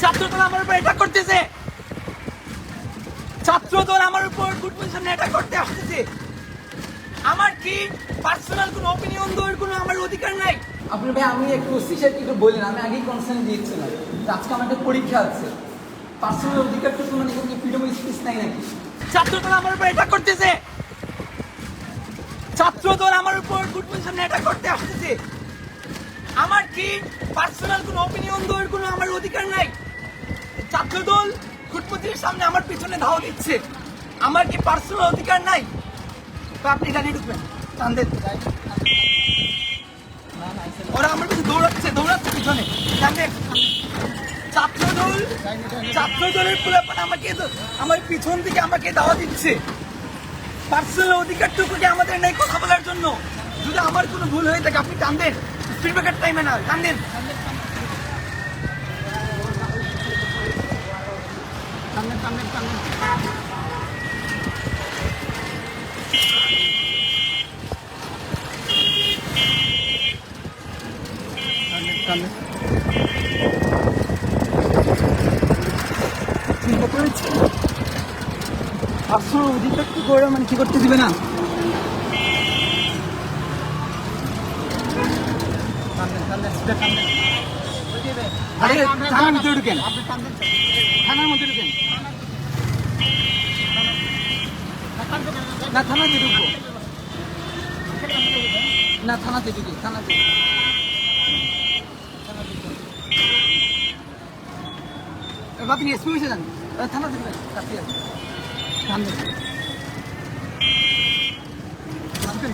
ছাত্রদল আমার উপর এটা করতেছে, ছাত্রদল আমার উপর গুড পজিশনে এটা করতে আসতেছে। আমার কি পার্সোনাল কোনো অপিনিয়ন দেওয়ার কোনো আমার অধিকার নাই। আপনি ভাই, আমি একটু ওসি সাহেবকে একটু বললেন, আমি আগেই কনসার্ন দিয়েছিলাম যে আজকে আমার একটা পরীক্ষা আছে। পার্সোনাল অধিকারটুকু মানে কোনো ফ্রিডম অফ স্পিচ নাই নাকি? ছাত্রদল আমার উপর এটা করতেছে, ছাত্রদল আমার উপর গুড পজিশনে এটা করতে আসতেছে। আমার কি পার্সোনাল কোনো অপিনিয়ন দেওয়ার কোনো আমার অধিকার নাই। ছাত্রদল ফুটপথের সামনে আমার পিছনে ধাওয়া দিচ্ছে, আমার কি পার্সোনাল অধিকার নাই? তো আপনি গাড়ি ঢুকবেন, কান্দেন। ওরা আমার পিছনে দৌড়াচ্ছে পিছনে, কান্দেন। ছাত্রদলের পোলাপান আমাকে আমার পিছন থেকে আমাকে দাওয়া দিচ্ছে। পার্সোনাল অধিকারটুকু কি আমাদের নেই কথা বলার জন্য? যদি আমার কোনো ভুল হয়ে থাকে আপনি কান্দেন, স্পিড ব্রেকার টাইমে না কান্দেন। চিন্তা করেছি পার্সোনাল অধিকারটুকু করে মানে কি করতে দিবে না? আরে থানার ভিতরে ঢুকেন, থানার মধ্যে ঢুকেন। না থানাতে ঢুকবো না, থানাতে ঢুকি, থানাতে। আপনি এসপি হয়েছে যান, থানাতে ঢুকেন, কাছে আছে থানাতে ঢুকেন,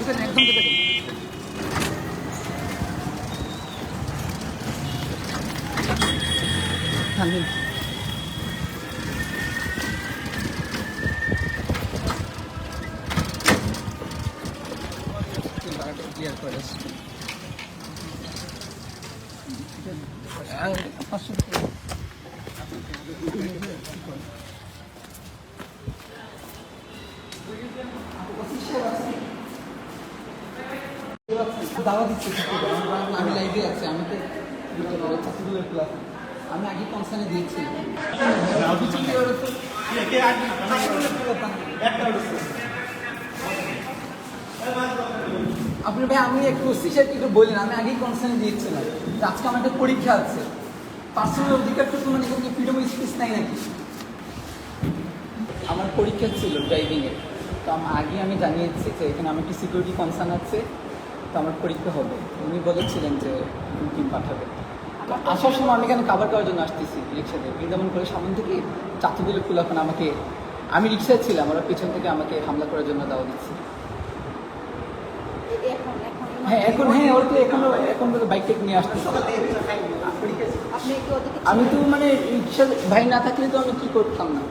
ঢুকেন, একদম ঢুকেন। থানবেন। ক্লিয়ার করে দাওয়া দিচ্ছে, আমি লাইভে আছি, আমি তো ছাত্রদলের ক্লাস, আমি আগে কনসার্নে দিয়েছি। আপনি ভাই, আমি একটু ওসি সাহেবকে একটু বললেন, আমি আগেই কনসার্ন দিয়েছিলাম যে আজকে আমার একটা পরীক্ষা আছে। পার্সোনাল অধিকারটুকু মানে কোনো ফ্রিডম অফ স্পিচ নাই নাকি? আমার পরীক্ষা ছিল ড্রাইভিংয়ের, তো আগে আমি জানিয়েছি যে এখানে আমার একটি সিকিউরিটি কনসার্ন আছে, তো আমার পরীক্ষা হবে। উনি বলেছিলেন যে টিম পাঠাবে। তো আসার সময় আমি এখানে কাভার করার জন্য আসতেছি রিক্সাতে, বৃন্দাবন করে সামনে থেকে ছাত্রদলের ফুলাফান আমাকে, আমি রিক্সায় ছিলাম, ওরা পিছন থেকে আমাকে হামলা করার জন্য দাওয়া দিচ্ছে। হ্যাঁ এখন, হ্যাঁ ওরা তো এখন বাইক টেক নিয়ে আসতেছে। আমি তো মানে রিক্সা ভাই না থাকলে তো আমি কি করতাম না।